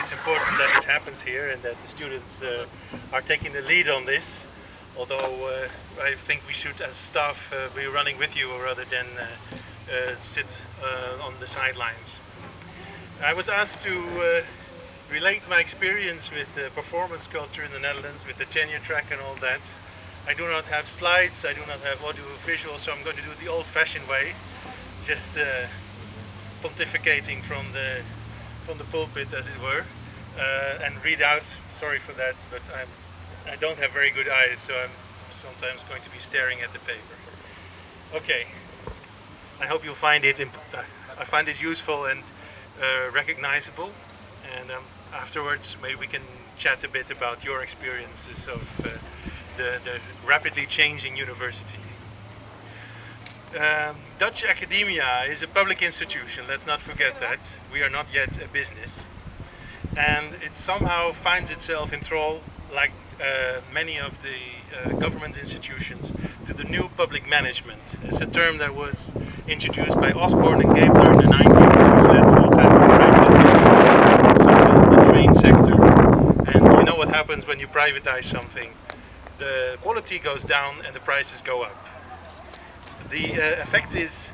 it's important that this happens here and that the students are taking the lead on this. Although I think we should, as staff, be running with you rather than sit on the sidelines. I was asked to relate my experience with performance culture in the Netherlands, with the tenure track and all that. I do not have slides, I do not have audio visual, so I'm going to do it the old-fashioned way, just pontificating from the pulpit, as it were, and read out. Sorry for that, but I don't have very good eyes, so I'm sometimes going to be staring at the paper. Okay, I hope you'll find it. I find it useful and recognizable, and afterwards maybe we can chat a bit about your experiences of the rapidly changing university. Dutch academia is a public institution, let's not forget that. We are not yet a business. And it somehow finds itself in thrall, like many of the government institutions, to the new public management. It's a term that was introduced by Osborne and Gabler in the 90s, which led to all kinds of privatization, such as the train sector. And you know what happens when you privatize something. The quality goes down and the prices go up. The effect is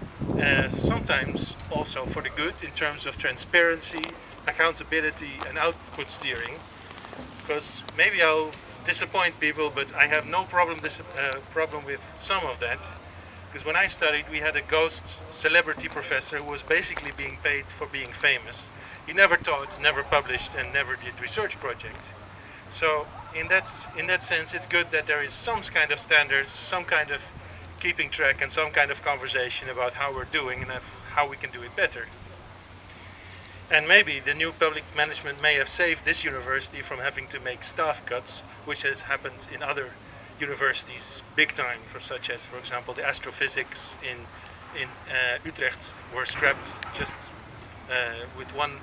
sometimes also for the good in terms of transparency, accountability and output steering. Because maybe I'll disappoint people, but I have no problem with some of that. Because when I studied, we had a ghost celebrity professor who was basically being paid for being famous. He never taught, never published, and never did research projects. So in that sense, it's good that there is some kind of standards, some kind of keeping track, and some kind of conversation about how we're doing and how we can do it better. And maybe the new public management may have saved this university from having to make staff cuts, which has happened in other universities big time, such as, for example, the astrophysics in Utrecht were scrapped just with one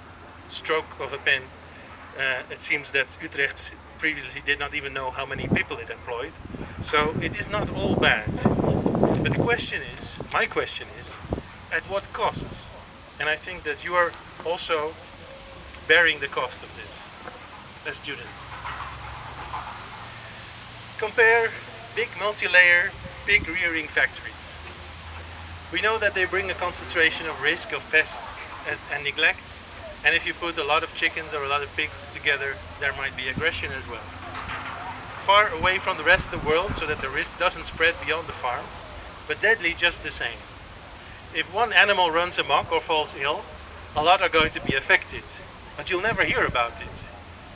stroke of a pen. It seems that Utrecht previously did not even know how many people it employed. So it is not all bad. But my question is, at what costs? And I think that you are also bearing the cost of this as students. Compare big multi-layer, big rearing factories. We know that they bring a concentration of risk of pests and neglect, and if you put a lot of chickens or a lot of pigs together, there might be aggression as well. Far away from the rest of the world so that the risk doesn't spread beyond the farm, but deadly just the same. If one animal runs amok or falls ill, a lot are going to be affected, but you'll never hear about it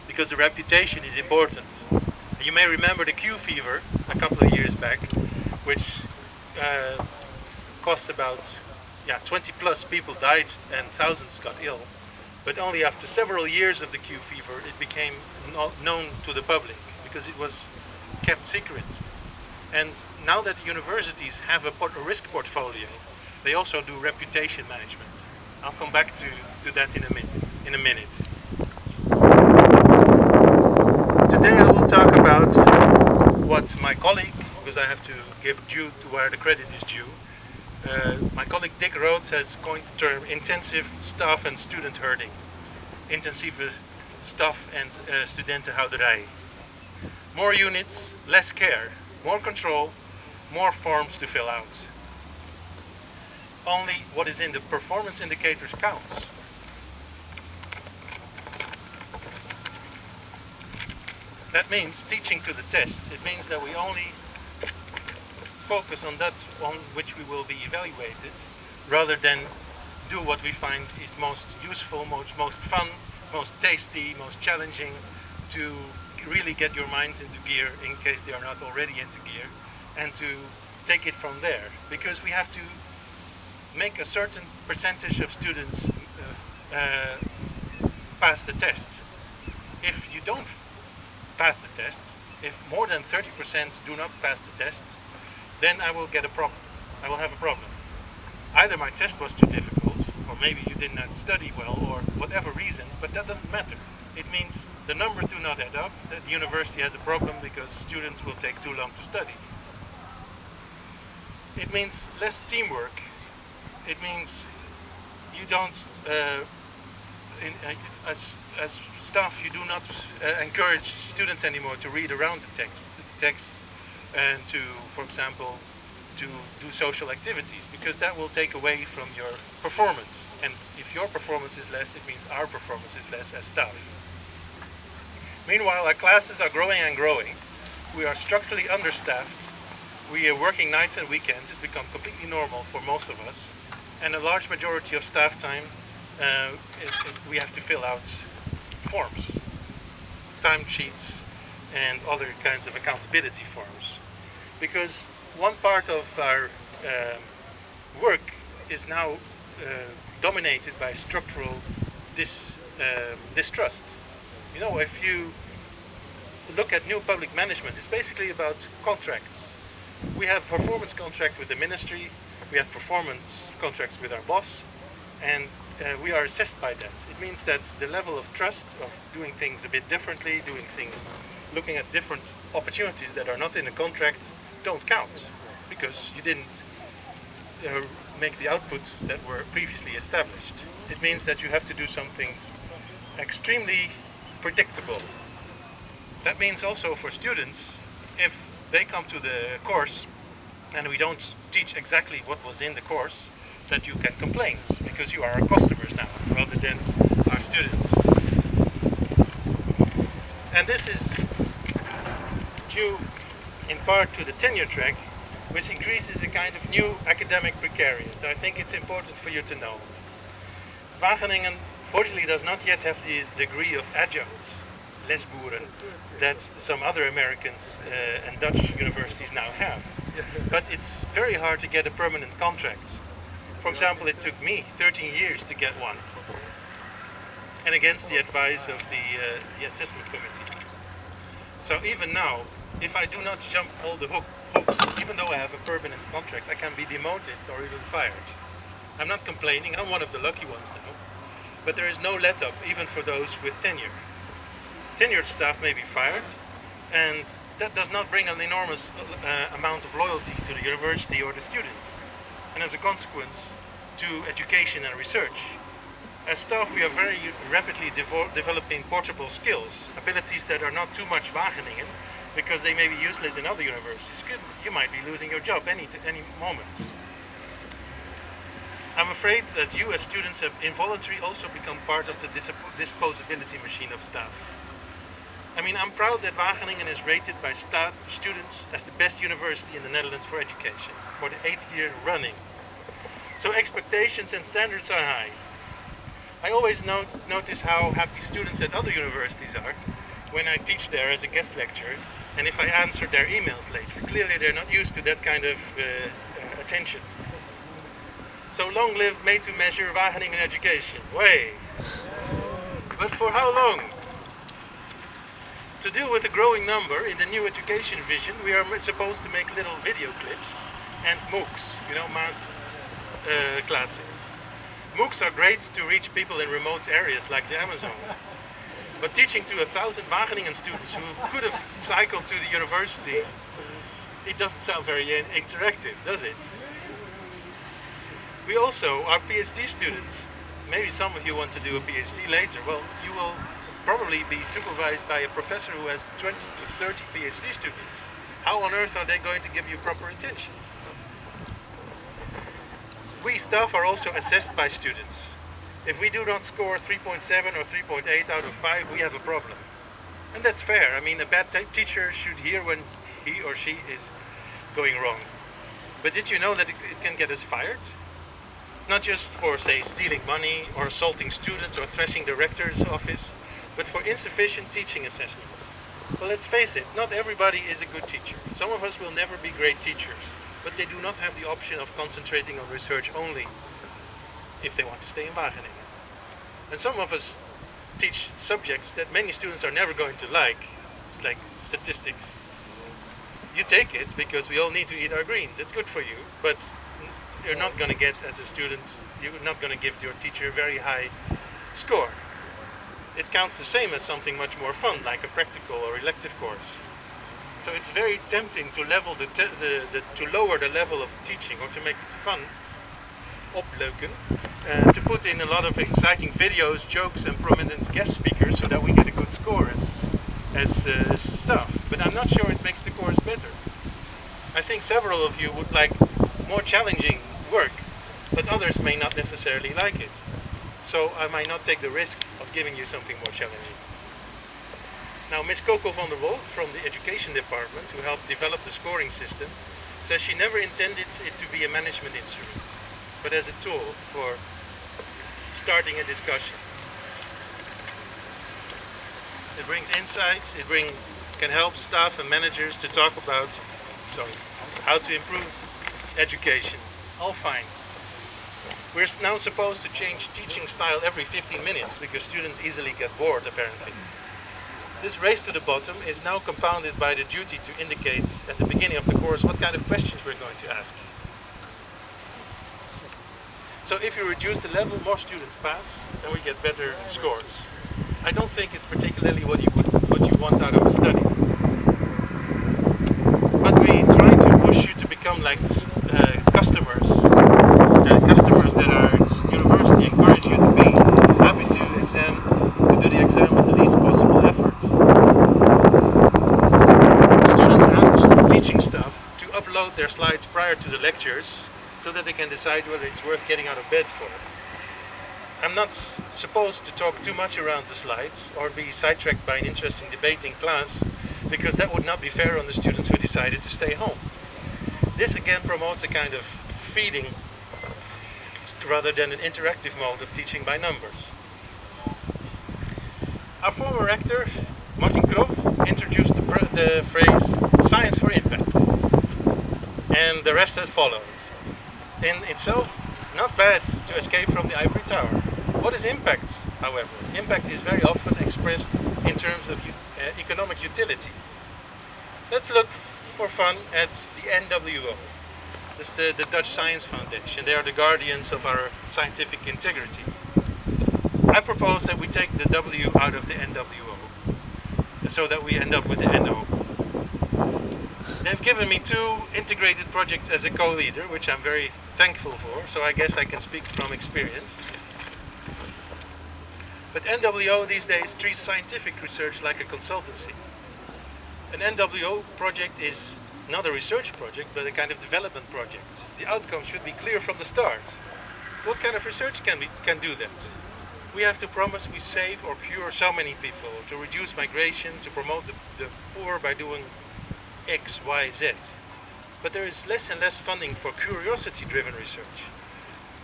because the reputation is important. You may remember the Q fever a couple of years back, which cost about 20 plus people died and thousands got ill, but only after several years of the Q fever it became known to the public because it was kept secret. And now that the universities have a risk portfolio, they also do reputation management. I'll come back to that in a minute. Today I will talk about what my colleague, because I have to give due to where the credit is due, my colleague Dick Roth has coined the term intensive staff and student herding. Intensieve staf en studentenhouderij. More units, less care, more control, more forms to fill out. Only what is in the performance indicators counts. That means teaching to the test. It means that we only focus on that on which we will be evaluated, rather than do what we find is most useful, most fun, most tasty, most challenging, to really get your minds into gear in case they are not already into gear, and to take it from there. Because we have to make a certain percentage of students pass the test. If you don't pass the test, if more than 30% do not pass the test, then I will get a problem. I will have a problem. Either my test was too difficult, or maybe you did not study well, or whatever reasons, but that doesn't matter. It means the numbers do not add up, that the university has a problem because students will take too long to study. It means less teamwork. It means you don't as staff, you do not encourage students anymore to read around the text, and to, for example, to do social activities, because that will take away from your performance. And if your performance is less, it means our performance is less as staff. Meanwhile, our classes are growing and growing. We are structurally understaffed. We are working nights and weekends. It's become completely normal for most of us. And a large majority of staff time, we have to fill out forms, time sheets, and other kinds of accountability forms. Because one part of our work is now dominated by structural distrust. You know, if you look at new public management, it's basically about contracts. We have performance contracts with the ministry, we have performance contracts with our boss, and we are assessed by that. It means that the level of trust of doing things a bit differently, looking at different opportunities that are not in a contract, don't count, because you didn't make the outputs that were previously established. It means that you have to do some things extremely predictable. That means also for students, if they come to the course and we don't teach exactly what was in the course, that you can complain, because you are our customers now, rather than our students. And this is due in part to the tenure track, which increases a kind of new academic precariat. I think it's important for you to know. Wageningen fortunately does not yet have the degree of adjuncts, lesboeren, that some other Americans and Dutch universities now have. But it's very hard to get a permanent contract. For example, it took me 13 years to get one, and against the advice of the assessment committee. So even now, if I do not jump all the hoops, even though I have a permanent contract, I can be demoted or even fired. I'm not complaining, I'm one of the lucky ones now, but there is no let-up even for those with tenure. Tenured staff may be fired, and that does not bring an enormous amount of loyalty to the university or the students, and as a consequence to education and research. As staff, we are very rapidly developing portable skills, abilities that are not too much Wageningen, because they may be useless in other universities. You might be losing your job any moment. I'm afraid that you as students have involuntarily also become part of the disposability machine of staff. I mean, I'm proud that Wageningen is rated by students as the best university in the Netherlands for education, for the 8th year running. So expectations and standards are high. I always notice how happy students at other universities are when I teach there as a guest lecturer, and if I answer their emails later. Clearly they're not used to that kind of attention. So long live made to measure Wageningen education. Way! But for how long? To deal with the growing number in the new education vision, we are supposed to make little video clips and MOOCs, mass classes. MOOCs are great to reach people in remote areas like the Amazon. But teaching to 1,000 Wageningen students who could have cycled to the university, it doesn't sound very interactive, does it? We also are PhD students. Maybe some of you want to do a PhD later. Well, you will probably be supervised by a professor who has 20 to 30 PhD students. How on earth are they going to give you proper attention? We staff are also assessed by students. If we do not score 3.7 or 3.8 out of 5, we have a problem. And that's fair. I mean, a bad teacher should hear when he or she is going wrong. But did you know that it can get us fired? Not just for, say, stealing money or assaulting students or thrashing the rector's office, but for insufficient teaching assessment. Well, let's face it, not everybody is a good teacher. Some of us will never be great teachers, but they do not have the option of concentrating on research only if they want to stay in Wageningen. And some of us teach subjects that many students are never going to like. It's like statistics. You take it because we all need to eat our greens. It's good for you, but you're not going to get, as a student, you're not going to give your teacher a very high score. It counts the same as something much more fun, like a practical or elective course. So it's very tempting to lower the level of teaching or to make it fun opleuken, to put in a lot of exciting videos, jokes and prominent guest speakers so that we get a good score as staff. But I'm not sure it makes the course better. I think several of you would like more challenging work, but others may not necessarily like it. So I might not take the risk of giving you something more challenging. Now, Ms. Coco van der Wol from the Education Department, who helped develop the scoring system, says she never intended it to be a management instrument, but as a tool for starting a discussion. It brings insights, can help staff and managers to talk about how to improve education. All fine. We're now supposed to change teaching style every 15 minutes because students easily get bored, apparently. This race to the bottom is now compounded by the duty to indicate at the beginning of the course what kind of questions we're going to ask. So if you reduce the level, more students pass, and we get better scores. I don't think it's particularly what you want out of a study. But we try to push you to become like customers that our university encourage you to be happy to do the exam with the least possible effort. Students ask teaching staff to upload their slides prior to the lectures so that they can decide whether it's worth getting out of bed for. I'm not supposed to talk too much around the slides or be sidetracked by an interesting debate in class, because that would not be fair on the students who decided to stay home. This again promotes a kind of feeding rather than an interactive mode of teaching by numbers. Our former rector, Martin Kroof, introduced the phrase science for impact, and the rest has followed. In itself, not bad to escape from the ivory tower. What is impact, however? Impact is very often expressed in terms of economic utility. Let's look for fun at the NWO. That's the Dutch Science Foundation. They are the guardians of our scientific integrity. I propose that we take the W out of the NWO so that we end up with the NO. They've given me 2 integrated projects as a co-leader, which I'm very thankful for, so I guess I can speak from experience. But NWO these days treats scientific research like a consultancy. An NWO project is not a research project, but a kind of development project. The outcome should be clear from the start. What kind of research can do that? We have to promise we save or cure so many people, to reduce migration, to promote the poor by doing X, Y, Z. But there is less and less funding for curiosity-driven research,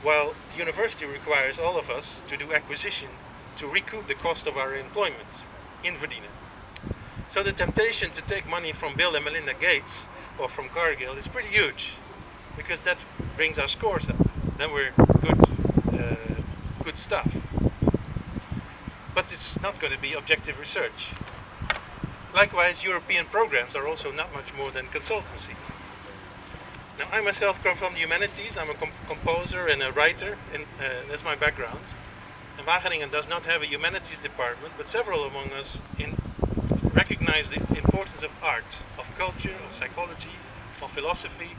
while the university requires all of us to do acquisition to recoup the cost of our employment, inverdienen. So the temptation to take money from Bill and Melinda Gates or from Cargill is pretty huge, because that brings our scores up. Then we're good stuff. But it's not going to be objective research. Likewise, European programs are also not much more than consultancy. Now, I myself come from the humanities. I'm a composer and a writer, and that's my background. And Wageningen does not have a humanities department, but several among us recognize the importance of art, of culture, of psychology, of philosophy.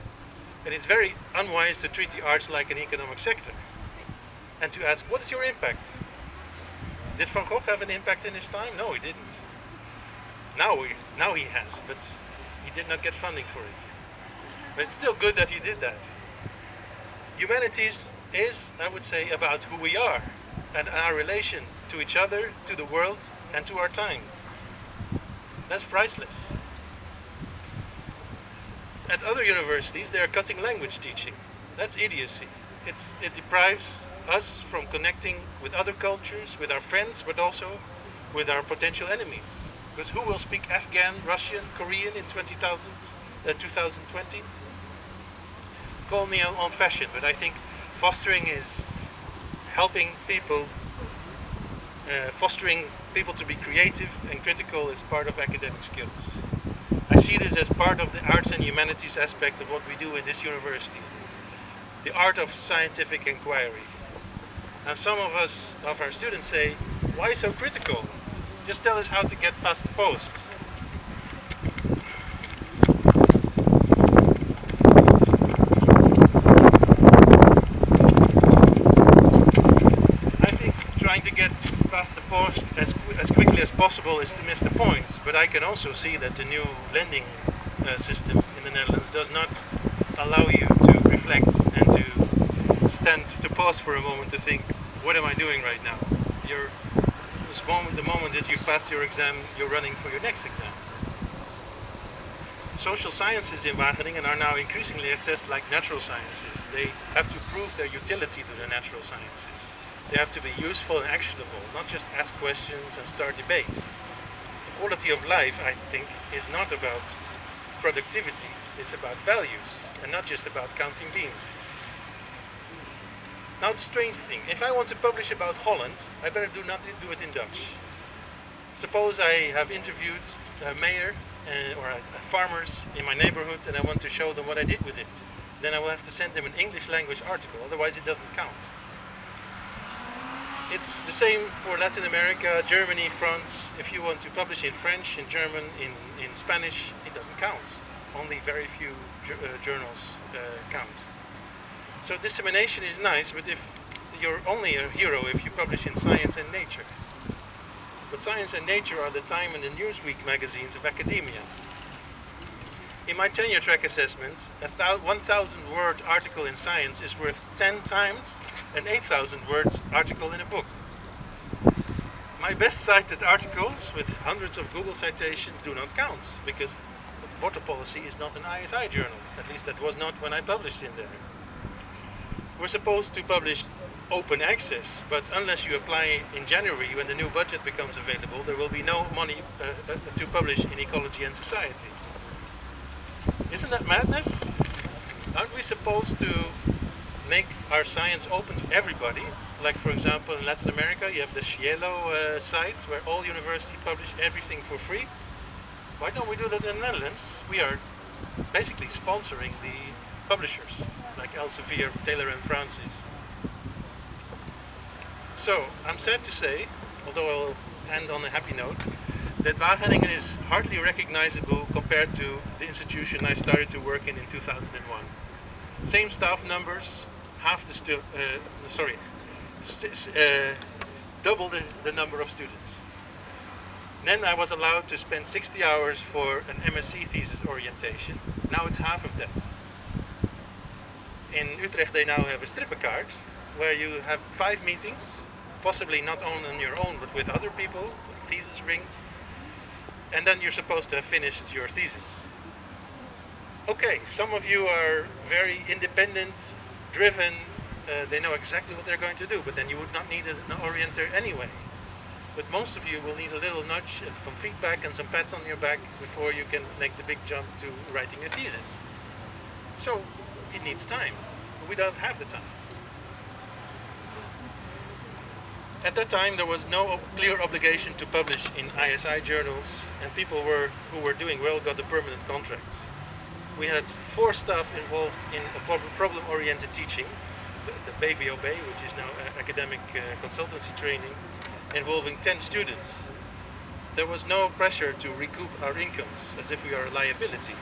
And it's very unwise to treat the arts like an economic sector. And to ask, what is your impact? Did Van Gogh have an impact in his time? No, he didn't. Now he has, but he did not get funding for it. But it's still good that he did that. Humanities is, I would say, about who we are and our relation to each other, to the world, and to our time. That's priceless. At other universities, they are cutting language teaching. That's idiocy. It deprives us from connecting with other cultures, with our friends, but also with our potential enemies. Because who will speak Afghan, Russian, Korean in 2020? Call me old-fashioned, but I think fostering people to be creative and critical is part of academic skills. I see this as part of the arts and humanities aspect of what we do in this university. The art of scientific inquiry. Now some of our students say, why so critical? Just tell us how to get past the post. to get past the post as quickly as possible is to miss the points. But I can also see that the new lending system in the Netherlands does not allow you to reflect and to pause for a moment to think, what am I doing right now? The moment that you've passed your exam, you're running for your next exam. Social sciences in Wageningen are now increasingly assessed like natural sciences. They have to prove their utility to the natural sciences. They have to be useful and actionable, not just ask questions and start debates. The quality of life, I think, is not about productivity, it's about values, and not just about counting beans. Now the strange thing, if I want to publish about Holland, I better not do it in Dutch. Suppose I have interviewed a mayor or farmers in my neighborhood and I want to show them what I did with it. Then I will have to send them an English language article, otherwise it doesn't count. It's the same for Latin America, Germany, France. If you want to publish in French, in German, in Spanish, it doesn't count. Only very few journals count. So dissemination is nice, but if you're only a hero if you publish in Science and Nature. But Science and Nature are the Time and the Newsweek magazines of academia. In my tenure track assessment, a 1,000 word article in Science is worth 10 times an 8,000 words article in a book. My best cited articles with hundreds of Google citations do not count, because water policy is not an ISI journal. At least that was not when I published in there. We're supposed to publish open access, but unless you apply in January when the new budget becomes available, there will be no money to publish in Ecology and Society. Isn't that madness? Aren't we supposed to make our science open to everybody? Like, for example, in Latin America, you have the Cielo site where all universities publish everything for free. Why don't we do that in the Netherlands? We are basically sponsoring the publishers, like Elsevier, Taylor and Francis. So, I'm sad to say, although I'll end on a happy note, that Wageningen is hardly recognizable compared to the institution I started to work in 2001. Same staff numbers, double the number of students. Then I was allowed to spend 60 hours for an MSc thesis orientation. Now it's half of that. In Utrecht they now have a strippenkaart where you have 5 meetings, possibly not on your own but with other people, thesis rings, and then you're supposed to have finished your thesis. Okay, some of you are very independent, driven, they know exactly what they're going to do, but then you would not need an orienter anyway. But most of you will need a little nudge and some feedback and some pats on your back before you can make the big jump to writing a thesis. So it needs time. We don't have the time. At that time there was no clear obligation to publish in ISI journals, and people who were doing well got a permanent contract. We had 4 staff involved in a problem-oriented teaching, the BVOB, which is now academic consultancy training, involving 10 students. There was no pressure to recoup our incomes as if we are a liability.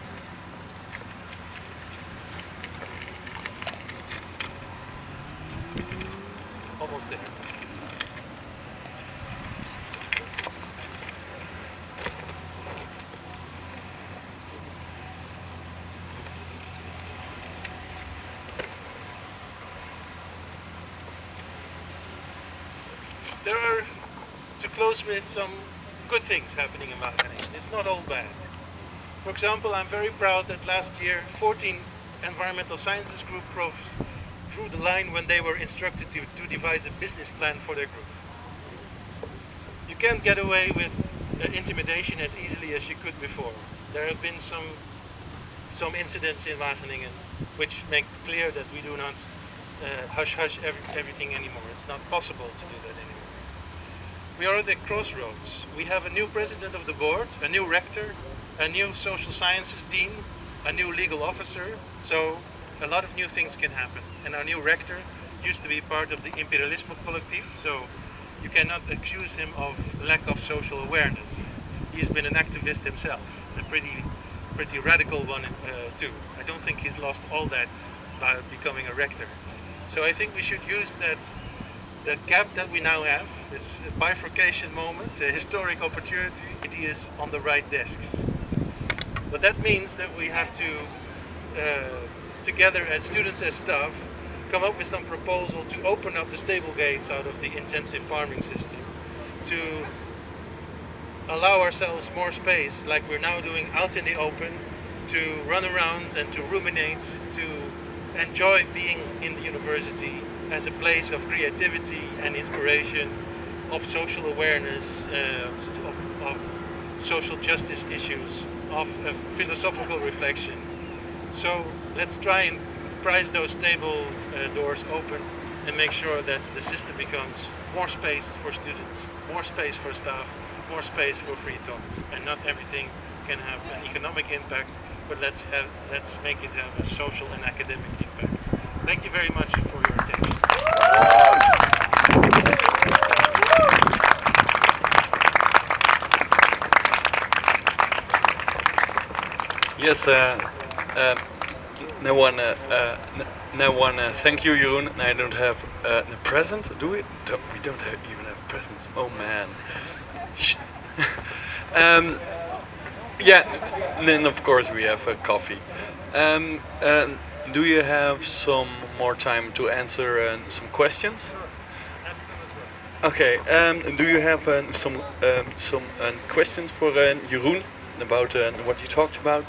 Almost there. There are, to close with, some good things happening in Wageningen. It's not all bad. For example, I'm very proud that last year 14 environmental sciences group profs drew the line when they were instructed to devise a business plan for their group. You can't get away with intimidation as easily as you could before. There have been some incidents in Wageningen which make clear that we do not hush-hush everything anymore. It's not possible to do that anymore. We are at a crossroads. We have a new president of the board, a new rector, a new social sciences dean, a new legal officer, so a lot of new things can happen. And our new rector used to be part of the Imperialisme Collectief, so you cannot accuse him of lack of social awareness. He's been an activist himself, a pretty radical one too. I don't think he's lost all that by becoming a rector. So I think we should use that that gap that we now have, it's a bifurcation moment, a historic opportunity. It is on the right desks. But that means that we have to, together as students, as staff, come up with some proposal to open up the stable gates out of the intensive farming system, to allow ourselves more space, like we're now doing out in the open, to run around and to ruminate, to enjoy being in the university as a place of creativity and inspiration, of social awareness, of social justice issues, of philosophical reflection. So let's try and prise those stable doors open and make sure that the system becomes more space for students, more space for staff, more space for free thought. And not everything can have an economic impact, but let's make it have a social and academic impact. Thank you very much for your attention. Yes, thank you, Jeroen. I don't have a present, do we? We don't even have presents. Oh man. Yeah, and then of course we have coffee. Do you have some more time to answer some questions? Okay. Do you have some questions for Jeroen about what you talked about?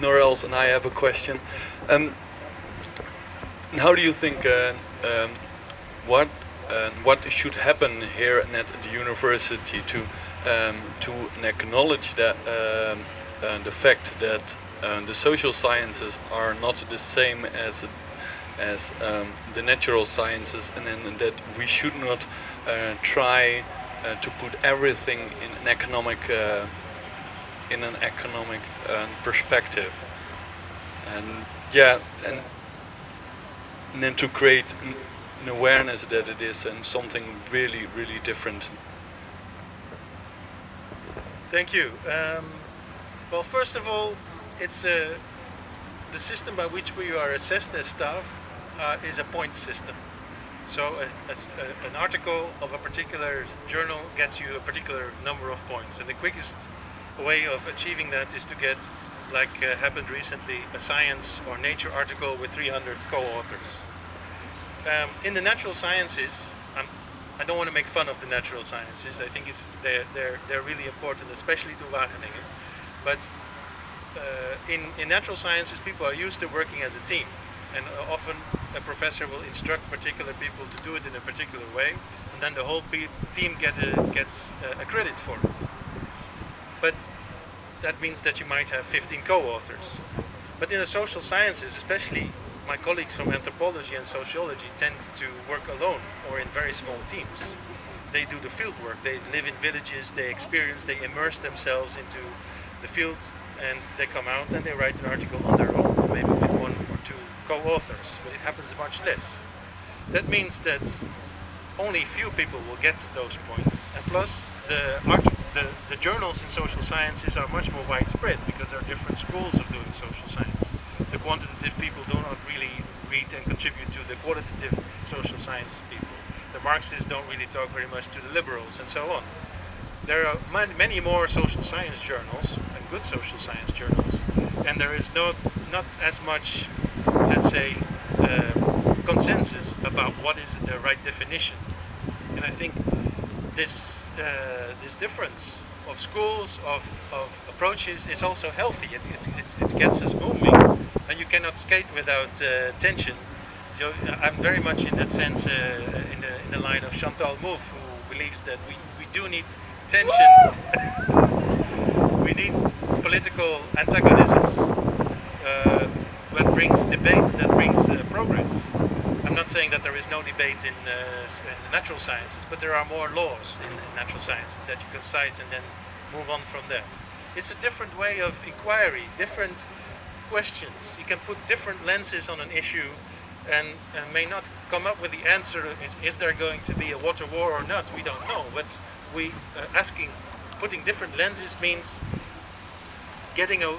Nor else, and I have a question. How do you think what should happen here at the university to acknowledge that the fact that the social sciences are not the same as the natural sciences, and then that we should not try to put everything in an economic perspective, and yeah, and then to create an awareness that it is and something really, really different. Thank you. Well, first of all, it's the system by which we are assessed as staff is a point system. So an article of a particular journal gets you a particular number of points, and the quickest way of achieving that is to get, like happened recently, a science or nature article with 300 co-authors. In the natural sciences, I don't want to make fun of the natural sciences. I think they're really important, especially to Wageningen. But in natural sciences, people are used to working as a team, and often a professor will instruct particular people to do it in a particular way, and then the whole team gets a credit for it. But that means that you might have 15 co-authors. But in the social sciences, especially, my colleagues from anthropology and sociology tend to work alone or in very small teams. They do the field work, they live in villages, they experience, they immerse themselves into the field, and they come out and they write an article on their own, maybe with one or two co-authors, but it happens much less. That means that only few people will get those points, and plus the journals in social sciences are much more widespread because there are different schools of doing social science. The quantitative people do not really read and contribute to the qualitative social science people. The Marxists don't really talk very much to the liberals, and so on. There are many more social science journals, and good social science journals, and there is not as much, let's say, consensus about what is the right definition. And I think this difference of schools, of approaches is also healthy. It gets us moving, and you cannot skate without tension. So I'm very much in that sense in the line of Chantal Mouffe, who believes that we do need tension. We need political antagonisms that brings debate, that brings progress. I'm not saying that there is no debate in natural sciences, but there are more laws in natural sciences that you can cite and then move on from that. It's a different way of inquiry, different questions. You can put different lenses on an issue and may not come up with the answer, is there going to be a water war or not? We don't know, but putting different lenses means getting a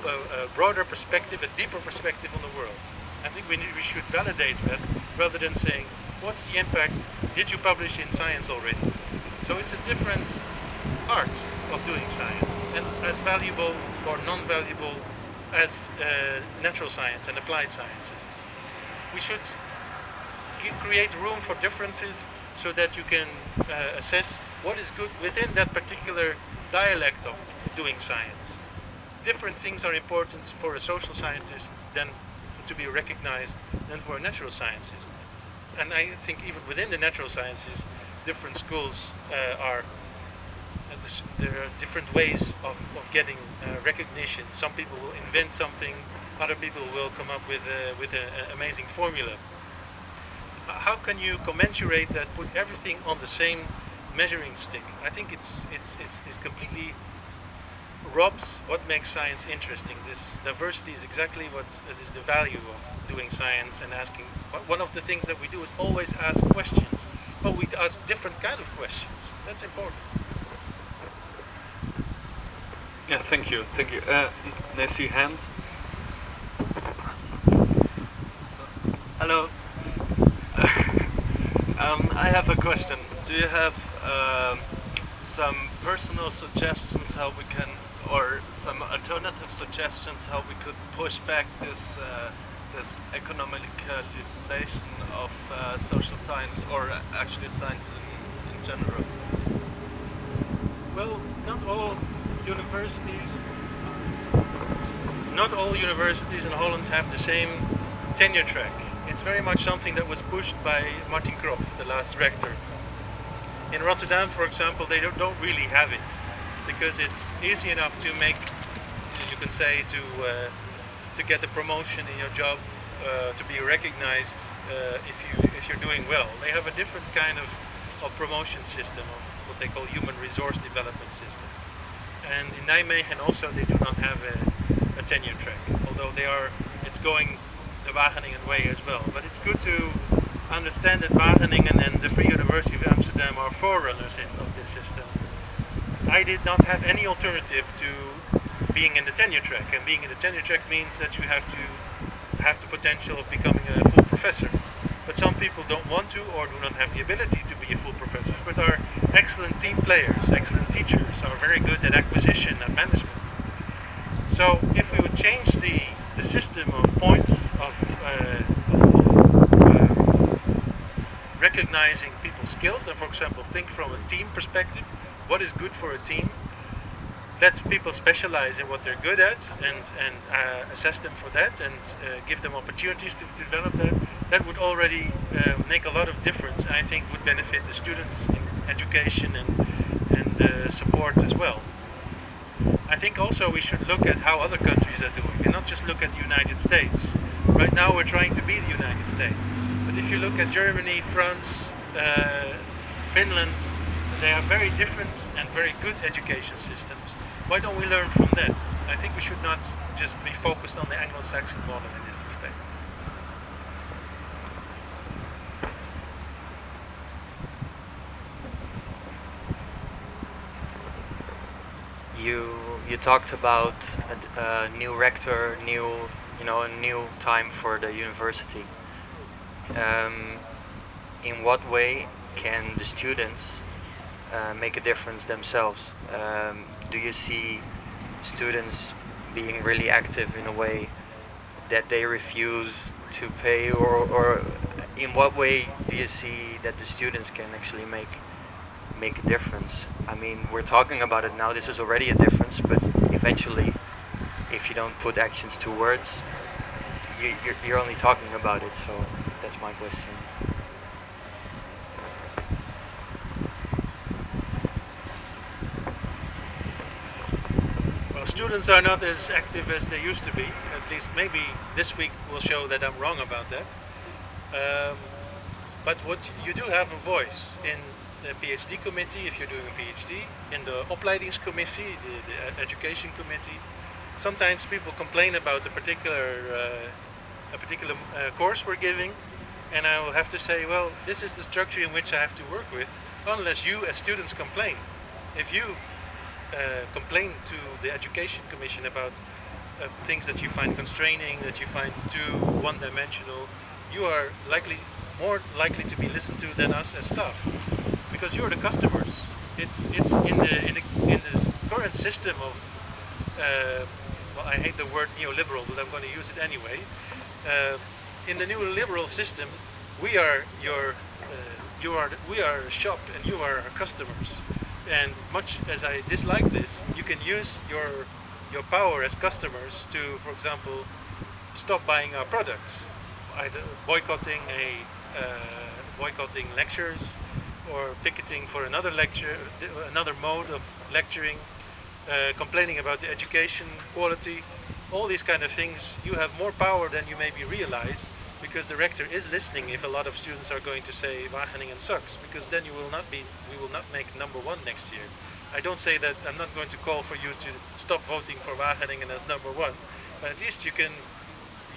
broader perspective, a deeper perspective on the world. I think we should validate that rather than saying, what's the impact? Did you publish in science already? So it's a different art of doing science, and as valuable or non-valuable as natural science and applied sciences is. We should create room for differences so that you can assess what is good within that particular dialect of doing science. Different things are important for a social scientist than to be recognized than for a natural scientist. And I think even within the natural sciences, different schools there are different ways of getting recognition. Some people will invent something, other people will come up with an amazing formula. How can you commensurate that, put everything on the same measuring stick? I think it's completely robs what makes science interesting. This diversity is exactly what is the value of doing science and asking. One of the things that we do is always ask questions, but we ask different kind of questions. That's important. Yeah, thank you. I see hands. Hello. I have a question. Do you have some personal suggestions how we can, or some alternative suggestions how we could push back this economicalization of social science, or actually science in general? Well, not all universities in Holland have the same tenure track. It's very much something that was pushed by Martin Krof, the last rector. In Rotterdam, for example, they don't really have it, because it's easy enough to make, you can say, to get the promotion in your job, to be recognized if you're doing well. They have a different kind of promotion system, of what they call human resource development system. And in Nijmegen also they do not have a tenure track, although it's going the Wageningen way as well. But it's good to understand that Wageningen and the Free University of Amsterdam are forerunners of this system. I did not have any alternative to being in the tenure track, and being in the tenure track means that you have the potential of becoming a full professor. But some people don't want to, or do not have the ability to be a full professor, but are excellent team players, excellent teachers, are very good at acquisition and management. So if we would change the system of points, of recognizing people's skills, and for example think from a team perspective, what is good for a team, let people specialize in what they're good at and assess them for that, and give them opportunities to develop that. That would already make a lot of difference, and I think would benefit the students in education and support as well. I think also we should look at how other countries are doing, and not just look at the United States. Right now we're trying to be the United States, but if you look at Germany, France, Finland, they have very different and very good education systems. Why don't we learn from them? I think we should not just be focused on the Anglo-Saxon model in this respect. You talked about a new rector, a new time for the university. In what way can the students make a difference themselves? Do you see students being really active in a way that they refuse to pay, or in what way do you see that the students can actually make a difference? I mean, we're talking about it now, this is already a difference, but eventually if you don't put actions to words, you're only talking about it. So that's my question. Well, students are not as active as they used to be. At least maybe this week will show that I'm wrong about that. But what you do have a voice in the PhD committee, if you're doing a PhD, in the opleidingscommissie, the education committee. Sometimes people complain about a particular course we're giving, and I will have to say, well, this is the structure in which I have to work with, unless you as students complain. If you complain to the education commission about things that you find constraining, that you find too one-dimensional, you are more likely to be listened to than us as staff, because you're the customers. It's in this current system of well, I hate the word neoliberal, but I'm going to use it anyway. In the neoliberal system, we are we are a shop and you are our customers. And much as I dislike this, you can use your power as customers to, for example, stop buying our products, either boycotting lectures, or picketing for another lecture, another mode of lecturing, complaining about the education quality, all these kind of things. You have more power than you maybe realize, because the rector is listening if a lot of students are going to say Wageningen sucks, because then we will not make number one next year. I don't say that, I'm not going to call for you to stop voting for Wageningen as number one, but at least you can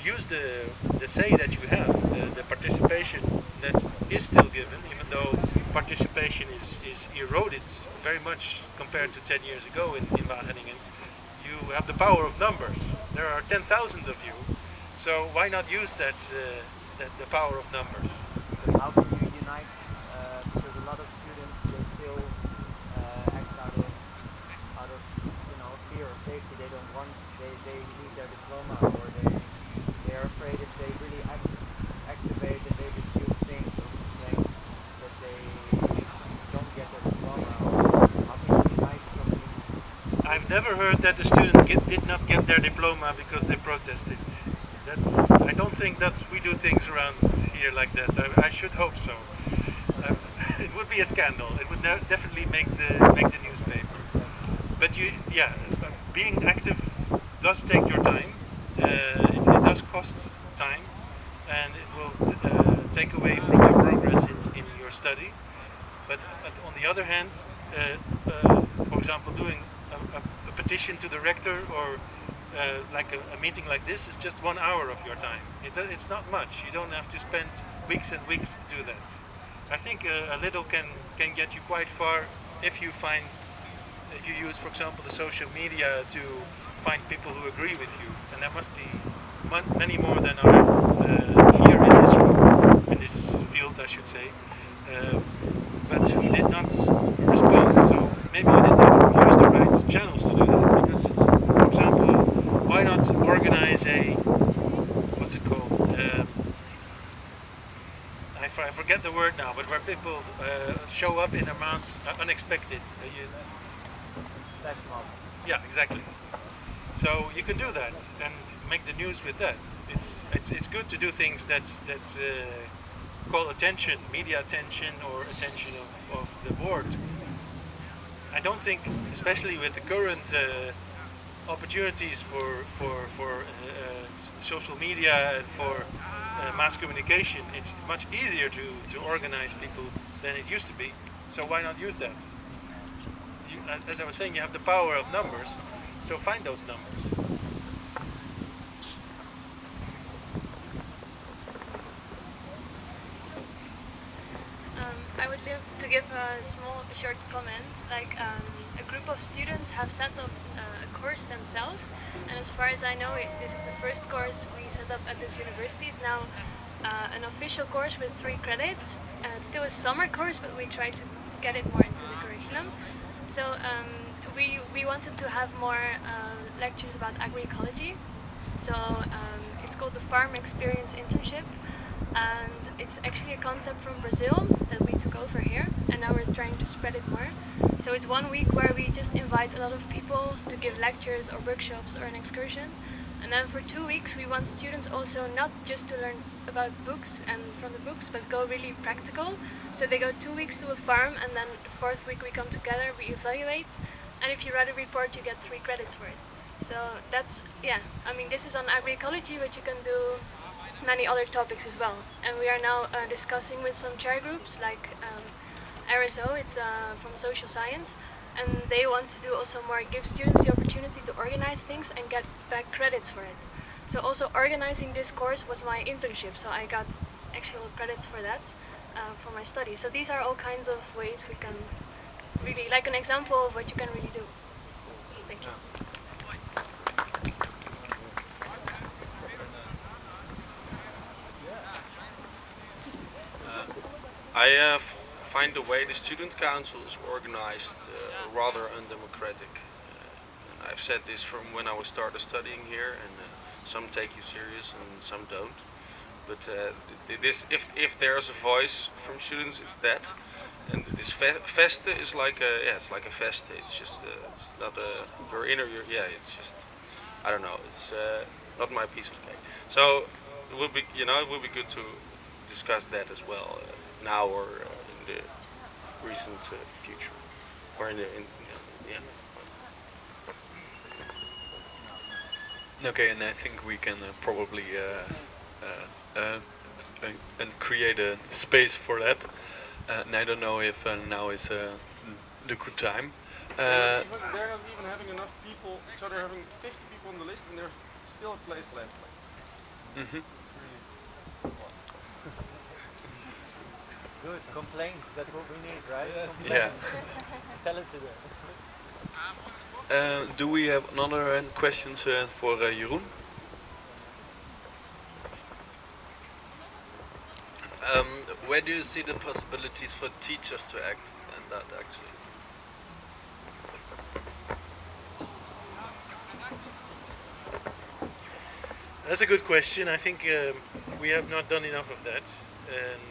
use the say that you have, the participation that is still given, even though participation is eroded very much compared to 10 years ago in Wageningen. You have the power of numbers. There are 10,000 of you, so why not use the power of numbers? But how can you unite? Because a lot of students they still act out of fear or safety. They don't want they need their diploma, or they are afraid if they really activate and they refuse things or complain that they don't get their diploma. How can you unite from these? I've never heard that the student did not get their diploma because they protested. I don't think that we do things around here like that. I should hope so. It would be a scandal. It would definitely make the newspaper. But being active does take your time. It does cost time, and it will take away from your progress in your study. But on the other hand, for example, doing a petition to the rector, or like a meeting like this, is just 1 hour of your time. It's not much. You don't have to spend weeks and weeks to do that. I think a little can get you quite far if you use, for example, the social media to find people who agree with you. And there must be many more than are here in this room, in this field, I should say, but who did not respond. So maybe you did not use the right channels to do that. Because it's, for example, why not organize what's it called? I forget the word now, but where people show up in a mass, unexpected. Flash mob. Yeah, exactly. So you can do that and make the news with that. It's good to do things that call attention, media attention, or attention of the board. I don't think, especially with the current opportunities for social media and for mass communication, it's much easier to organize people than it used to be. So why not use that? As I was saying, you have the power of numbers, so find those numbers. I would love to give a short comment. Like a group of students have set up a course themselves, and as far as I know, this is the first course we set up at this university. It's now an official course with 3 credits. It's still a summer course, but we try to get it more into the curriculum. So we wanted to have more lectures about agroecology. So it's called the Farm Experience Internship, and it's actually a concept from Brazil that we took over here, and now we're trying to spread it more. So it's 1 week where we just invite a lot of people to give lectures or workshops or an excursion. And then for 2 weeks we want students also not just to learn about books and from the books, but go really practical. So they go 2 weeks to a farm, and then the 4th week we come together, we evaluate, and if you write a report you get 3 credits for it. So that's, I mean, this is on agroecology, but you can do many other topics as well. And we are now discussing with some chair groups like RSO, it's from social science, and they want to do also more, give students the opportunity to organize things and get back credits for it. So also organizing this course was my internship, so I got actual credits for that for my study. So these are all kinds of ways we can really, like an example of what you can really do. Thank you. I find the way the student council is organized rather undemocratic. And I've said this from when I was started studying here, and some take you serious and some don't. But this, if there's a voice from students, it's that. And this feste is like a it's like a feste. It's just it's not a your inner it's just I don't know. It's not my piece of cake. So it would be it would be good to discuss that as well now or in the recent future or yeah. Okay, and I think we can probably create a space for that. And I don't know if now is the good time. They're not even having enough people, so they're having 50 people on the list and there's still a place left. Mm-hmm. Good, complaints, that's what we need, right? Yes. Yeah. Tell it to them. Do we have another questions for Jeroen? Where do you see the possibilities for teachers to act in that actually? That's a good question. I think we have not done enough of that, and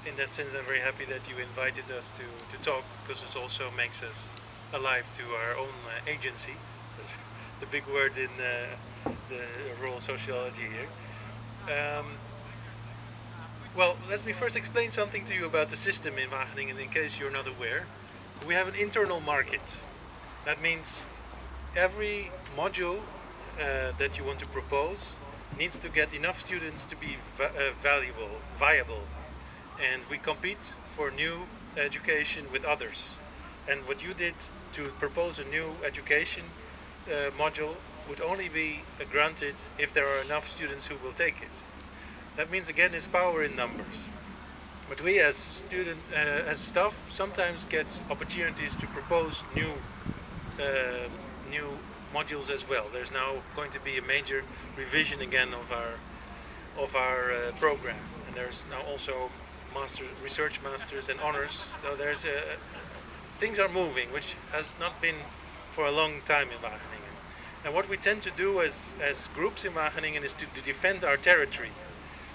in that sense, I'm very happy that you invited us to talk, because it also makes us alive to our own agency. That's the big word in the rural sociology here. Well, let me first explain something to you about the system in Wageningen, in case you're not aware. We have an internal market. That means every module that you want to propose needs to get enough students to be viable. And we compete for new education with others. And what you did to propose a new education module would only be granted if there are enough students who will take it. That means again is power in numbers. But we as staff sometimes get opportunities to propose new modules as well. There's now going to be a major revision again of our program, and there's now also research masters and honors. So there's things are moving, which has not been for a long time in Wageningen. And what we tend to do as groups in Wageningen is to defend our territory.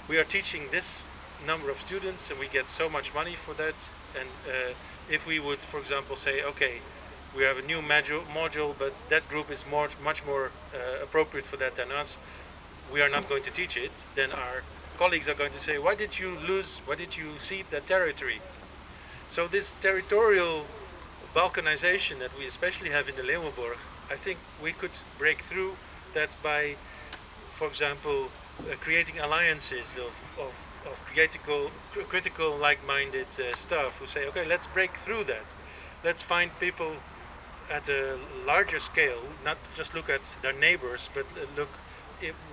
We are teaching this number of students and we get so much money for that, and if we would, for example, say, okay, we have a new module, but that group is much more appropriate for that than us, we are not going to teach it, then our colleagues are going to say, why did you cede that territory? So this territorial balkanization that we especially have in the Leeuwenborg, I think we could break through that by, for example, creating alliances of critical like-minded staff who say, okay, let's break through that. Let's find people at a larger scale, not just look at their neighbors, but look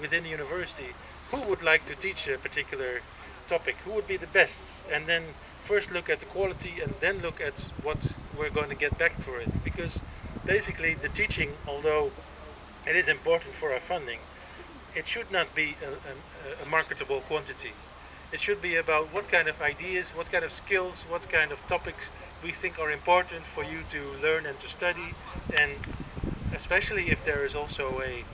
within the university, who would like to teach a particular topic, who would be the best, and then first look at the quality and then look at what we're going to get back for it. Because basically the teaching, although it is important for our funding, it should not be a marketable quantity. It should be about what kind of ideas, what kind of skills, what kind of topics we think are important for you to learn and to study, and especially if there is also a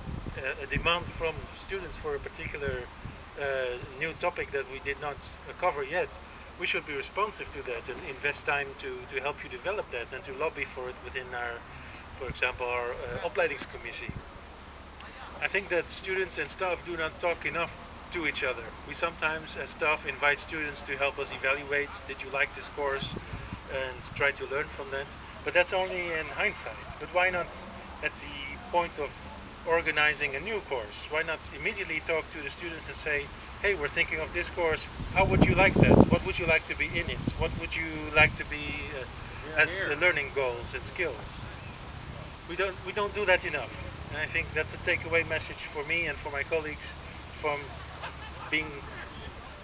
demand from students for a particular new topic that we did not cover yet, we should be responsive to that and invest time to help you develop that and to lobby for it within our, for example, our opleidingscommissie. I think that students and staff do not talk enough to each other. We sometimes, as staff, invite students to help us evaluate, did you like this course, and try to learn from that. But that's only in hindsight. But why not at the point of organizing a new course? Why not immediately talk to the students and say, hey, we're thinking of this course, how would you like that? What would you like to be in it? What would you like to be as learning goals and skills? We don't do that enough. And I think that's a takeaway message for me and for my colleagues from being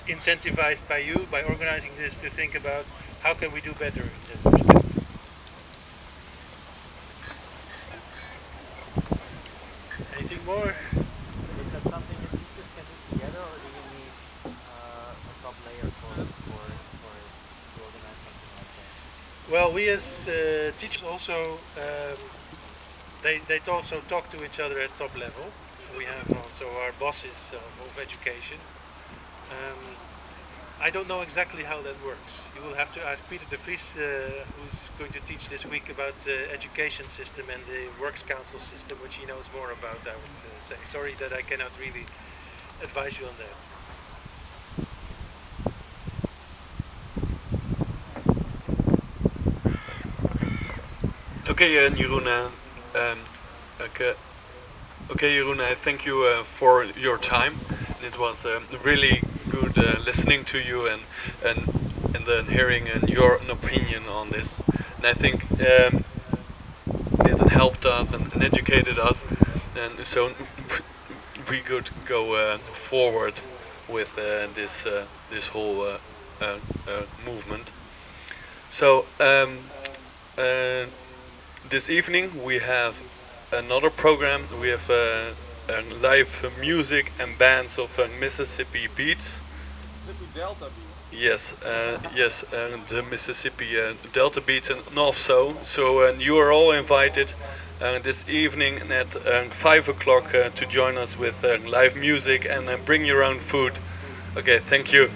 incentivized by you, by organizing this, to think about how can we do better in that respect. Anything more? Is that something that teachers can do together, or do you need a top layer for it to we as teachers also they also talk to each other at top level. We have also our bosses of education. I don't know exactly how that works. You will have to ask Peter de Vries, who's going to teach this week about the education system and the Works Council system, which he knows more about, I would say. Sorry that I cannot really advise you on that. Okay, Jeroen. Okay, Jeroen. I thank you for your time. It was really good listening to you and then hearing your opinion on this. And I think it helped us and educated us, and so we could go forward with this whole movement. So. This evening we have another program. We have live music and bands of Mississippi Beats. Mississippi Delta Beat. Yes, yes, the Mississippi Delta Beats and also. So you are all invited this evening at 5 o'clock to join us with live music and bring your own food. Okay, thank you.